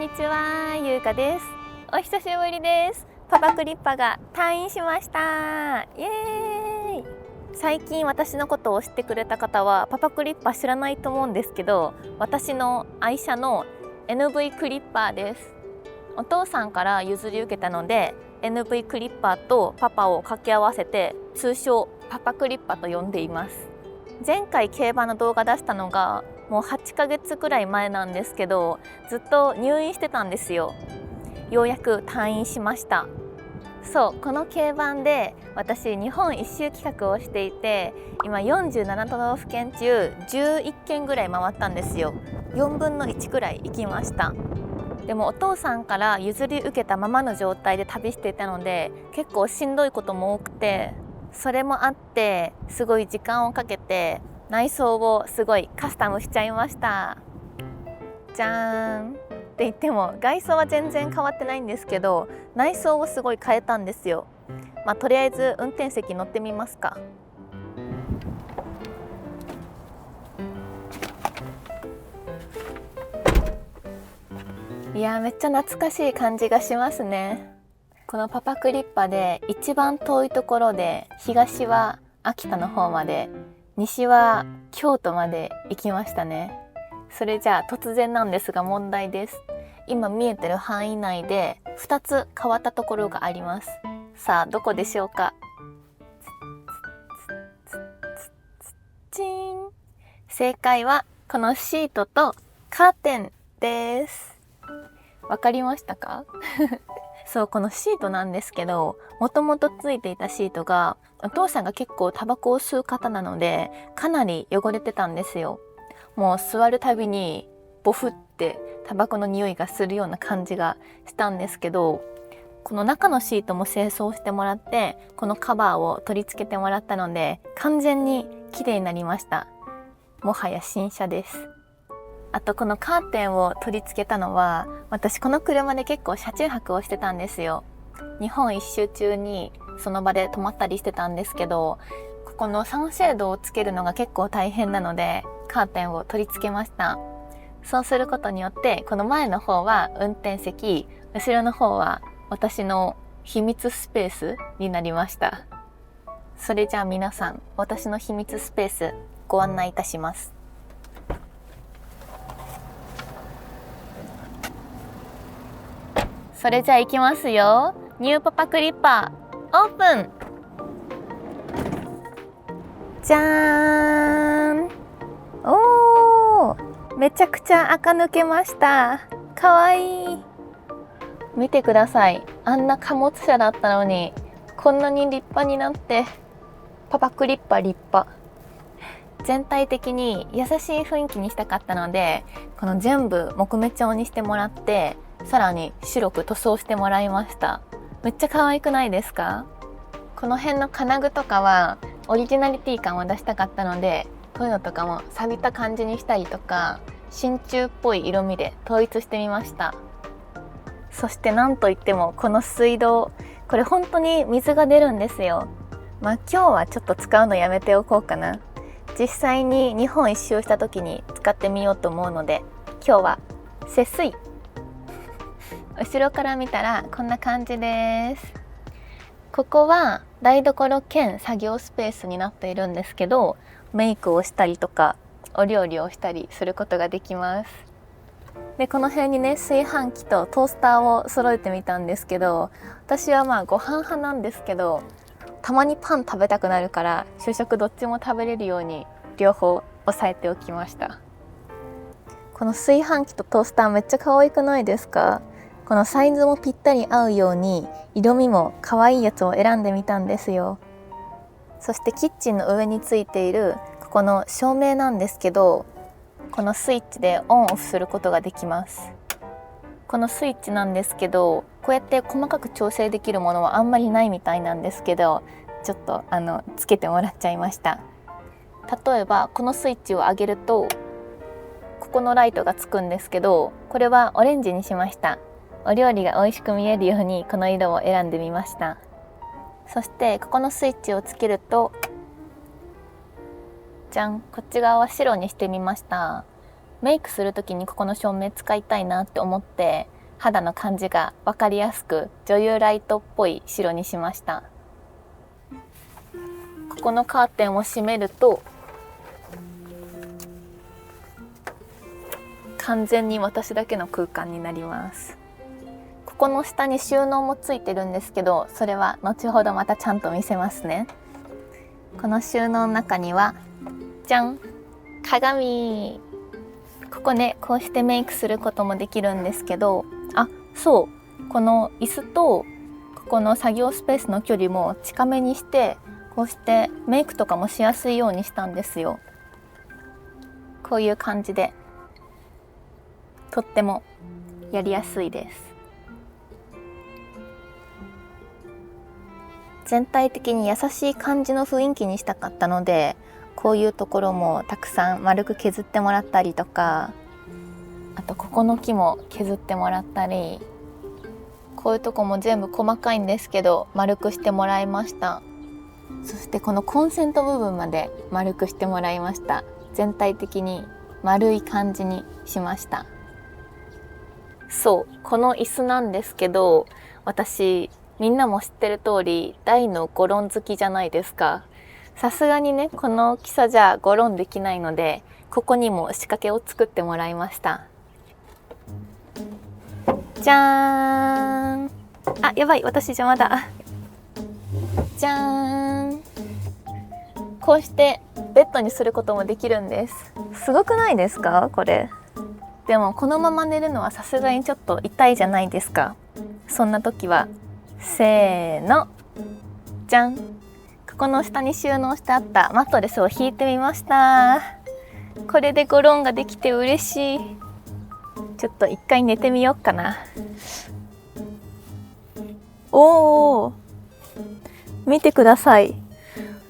にちは、ゆうかです。お久しぶりです。パパクリッパが退院しました。イエーイ。最近私のことを知ってくれた方はパパクリッパ知らないと思うんですけど、私の愛車の NV クリッパーです。お父さんから譲り受けたので NV クリッパーとパパを掛け合わせて通称パパクリッパと呼んでいます。前回競馬の動画出したのがもう8ヶ月くらい前なんですけど、ずっと入院してたんですよ。ようやく退院しました。そう、この競馬で私日本一周企画をしていて、今47都道府県中11県ぐらい回ったんですよ。4分の1くらい行きました。でもお父さんから譲り受けたままの状態で旅していたので、結構しんどいことも多くて、それもあってすごい時間をかけて内装をすごいカスタムしちゃいました。じゃーんって言っても外装は全然変わってないんですけど、内装をすごい変えたんですよ。とりあえず運転席乗ってみますか。いやー、めっちゃ懐かしい感じがしますね。このパパクリッパで一番遠いところで、東は秋田の方まで、西は京都まで行きましたね。それじゃあ突然なんですが問題です。今見えてる範囲内で2つ変わったところがあります。さあどこでしょうか。チーン。正解はこのシートとカーテンです。わかりましたか？そう、このシートなんですけど、もともとついていたシートがお父さんが結構タバコを吸う方なのでかなり汚れてたんですよ。もう座るたびにボフってタバコの匂いがするような感じがしたんですけど、この中のシートも清掃してもらって、このカバーを取り付けてもらったので完全に綺麗になりました。もはや新車です。あとこのカーテンを取り付けたのは、私この車で結構車中泊をしてたんですよ。日本一周中にその場で泊まったりしてたんですけど、ここのサンシェードをつけるのが結構大変なのでカーテンを取り付けました。そうすることによってこの前の方は運転席、後ろの方は私の秘密スペースになりました。それじゃあ皆さん、私の秘密スペースご案内いたします。それじゃあ行きますよ。ニューパパクリッパーオープン。じゃーん。おー、めちゃくちゃ垢抜けました。かわいい。見てください。あんな貨物車だったのにこんなに立派になって。パパクリッパ立派。全体的に優しい雰囲気にしたかったので、この全部木目調にしてもらって、さらに白く塗装してもらいました。めっちゃ可愛くないですか？この辺の金具とかはオリジナリティ感を出したかったので、こういうのとかも錆びた感じにしたりとか、真鍮っぽい色味で統一してみました。そしてなんといってもこの水道、これ本当に水が出るんですよ。今日はちょっと使うのやめておこうかな。実際に日本一周した時に使ってみようと思うので、今日は節水。後ろから見たらこんな感じです。ここは台所兼作業スペースになっているんですけど、メイクをしたりとかお料理をしたりすることができます。でこの辺にね、炊飯器とトースターを揃えてみたんですけど、私はご飯派なんですけど、たまにパン食べたくなるから主食どっちも食べれるように両方押さえておきました。この炊飯器とトースターめっちゃ可愛くないですか？このサイズもぴったり合うように色味も可愛いやつを選んでみたんですよ。そしてキッチンの上についているここの照明なんですけど、このスイッチでオンオフすることができます。このスイッチなんですけど、こうやって細かく調整できるものはあんまりないみたいなんですけど、ちょっとつけてもらっちゃいました。例えばこのスイッチを上げるとここのライトがつくんですけど、これはオレンジにしました。お料理が美味しく見えるようにこの色を選んでみました。そしてここのスイッチをつけると、じゃん、こっち側は白にしてみました。メイクする時にここの照明使いたいなって思って、肌の感じが分かりやすく女優ライトっぽい白にしました。ここのカーテンを閉めると完全に私だけの空間になります。ここの下に収納もついてるんですけど、それは後ほどまたちゃんと見せますね。この収納の中にはじゃん、鏡。ここね、こうしてメイクすることもできるんですけど、そう、この椅子とここの作業スペースの距離も近めにして、こうしてメイクとかもしやすいようにしたんですよ。こういう感じでとってもやりやすいです。全体的に優しい感じの雰囲気にしたかったので、こういうところもたくさん丸く削ってもらったりとか、あとここの木も削ってもらったり、こういうとこも全部細かいんですけど丸くしてもらいました。そしてこのコンセント部分まで丸くしてもらいました。全体的に丸い感じにしました。そう、この椅子なんですけど、私みんなも知ってる通り大のゴロン好きじゃないですか。さすがにね、この大きさじゃゴロンできないので、ここにも仕掛けを作ってもらいました。じゃーん。やばい、私邪魔だ。じゃーん。こうしてベッドにすることもできるんです。すごくないですかこれ。でもこのまま寝るのはさすがにちょっと痛いじゃないですか。そんな時はせーの、じゃん。ここの下に収納してあったマットレスを引いてみました。これでゴロンができて嬉しい。ちょっと一回寝てみようかな。おー、見てください。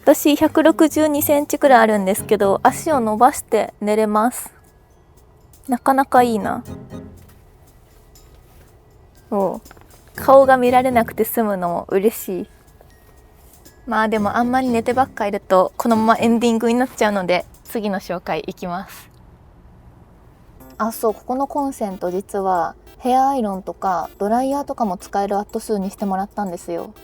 私162センチくらいあるんですけど、足を伸ばして寝れます。なかなかいいな。顔が見られなくて済むのも嬉しい。まあでもあんまり寝てばっかいるとこのままエンディングになっちゃうので、次の紹介いきます。そう、ここのコンセント実はヘアアイロンとかドライヤーとかも使えるワット数にしてもらったんですよ。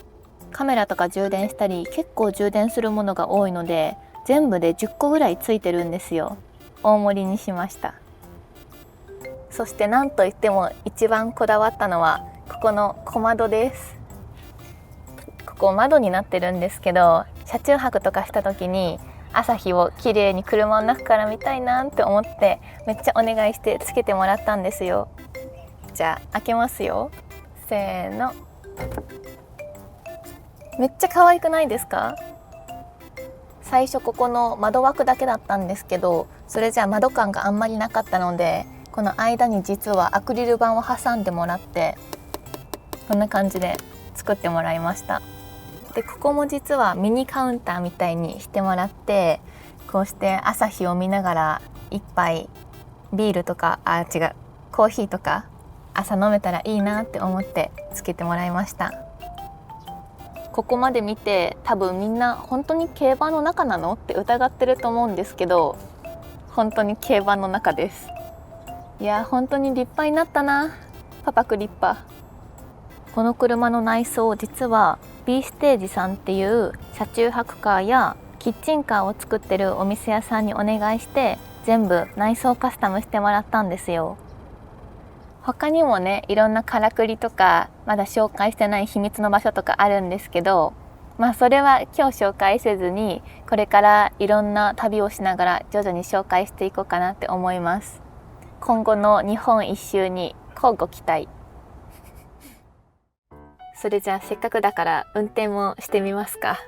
カメラとか充電したり結構充電するものが多いので、全部で10個ぐらいついてるんですよ。大盛りにしました。そしてなんといっても一番こだわったのはここの小窓です。ここ窓になってるんですけど、車中泊とかした時に朝日をきれいに車の中から見たいなって思ってめっちゃお願いしてつけてもらったんですよ。じゃあ開けますよ。せーの。めっちゃ可愛くないですか？最初ここの窓枠だけだったんですけど、それじゃ窓感があんまりなかったので、この間に実はアクリル板を挟んでもらって、こんな感じで作ってもらいました。でここも実はミニカウンターみたいにしてもらって、こうして朝日を見ながら一杯ビールとかコーヒーとか朝飲めたらいいなって思ってつけてもらいました。ここまで見て多分みんな本当に競馬の中なのって疑ってると思うんですけど、本当に競馬の中です。いや本当に立派になったな、パパク立派。この車の内装、実は B ステージさんっていう車中泊カーやキッチンカーを作ってるお店屋さんにお願いして全部内装カスタムしてもらったんですよ。他にもね、いろんなからくりとかまだ紹介してない秘密の場所とかあるんですけど、それは今日紹介せずに、これからいろんな旅をしながら徐々に紹介していこうかなって思います。今後の日本一周に乞うご期待。それじゃあせっかくだから運転もしてみますか。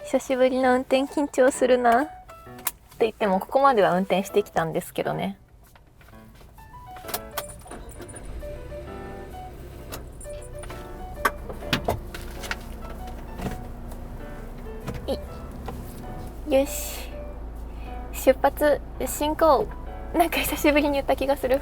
久しぶりの運転緊張するな。って言ってもここまでは運転してきたんですけどね。よし、出発進行。なんか久しぶりに言った気がする。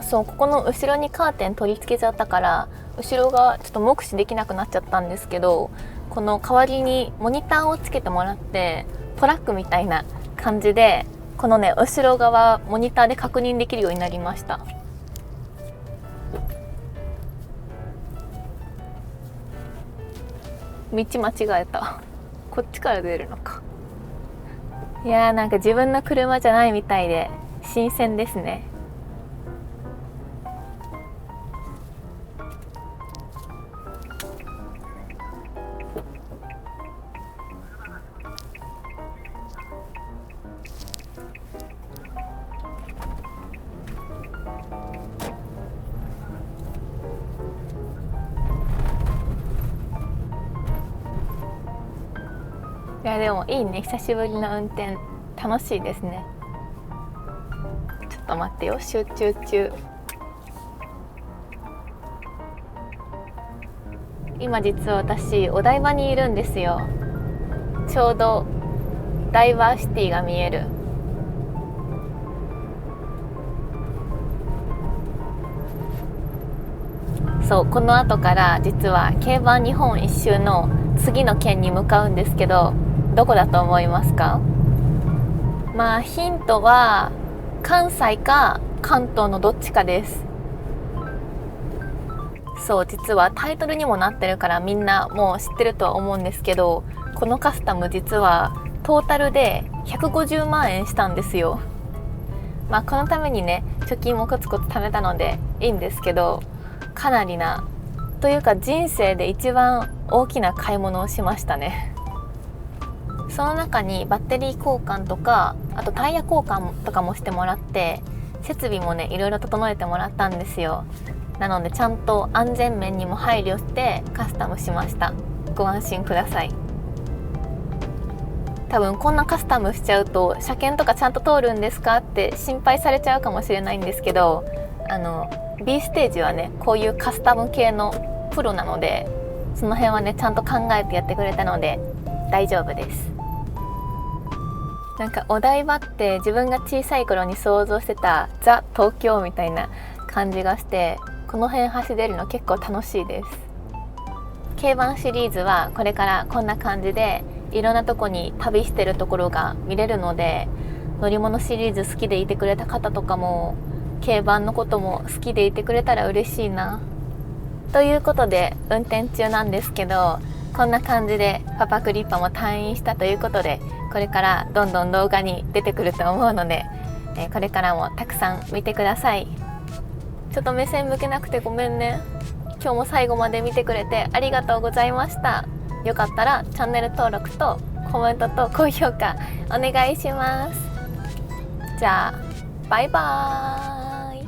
そう、ここの後ろにカーテン取り付けちゃったから後ろがちょっと目視できなくなっちゃったんですけど、この代わりにモニターをつけてもらって、トラックみたいな感じで、このね後ろ側モニターで確認できるようになりました。道間違えた。こっちから出るのか。いやー、なんか自分の車じゃないみたいで新鮮ですね。いやでもいいね、久しぶりの運転楽しいですね。ちょっと待ってよ、集中中。今実は私お台場にいるんですよ。ちょうどダイバーシティが見える。そう、この後から実は競馬日本一周の次の県に向かうんですけど、どこだと思いますか？まあヒントは関西か関東のどっちかです。そう、実はタイトルにもなってるからみんなもう知ってるとは思うんですけど、このカスタム実はトータルで150万円したんですよ。まあこのためにね貯金もコツコツ貯めたのでいいんですけど、かなりなというか人生で一番大きな買い物をしましたね。その中にバッテリー交換とか、あとタイヤ交換とかもしてもらって、設備もねいろいろ整えてもらったんですよ。なのでちゃんと安全面にも配慮してカスタムしました。ご安心ください。多分こんなカスタムしちゃうと車検とかちゃんと通るんですかって心配されちゃうかもしれないんですけど、B ステージはねこういうカスタム系のプロなので、その辺はねちゃんと考えてやってくれたので大丈夫です。なんかお台場って自分が小さい頃に想像してたザ・東京みたいな感じがして、この辺走れるの結構楽しいです。K版シリーズはこれからこんな感じでいろんなとこに旅してるところが見れるので、乗り物シリーズ好きでいてくれた方とかもK版のことも好きでいてくれたら嬉しいな。ということで運転中なんですけど、こんな感じでパパクリッパも退院したということで、これからどんどん動画に出てくると思うので、これからもたくさん見てください。ちょっと目線向けなくてごめんね。今日も最後まで見てくれてありがとうございました。よかったらチャンネル登録とコメントと高評価お願いします。じゃあバイバーイ。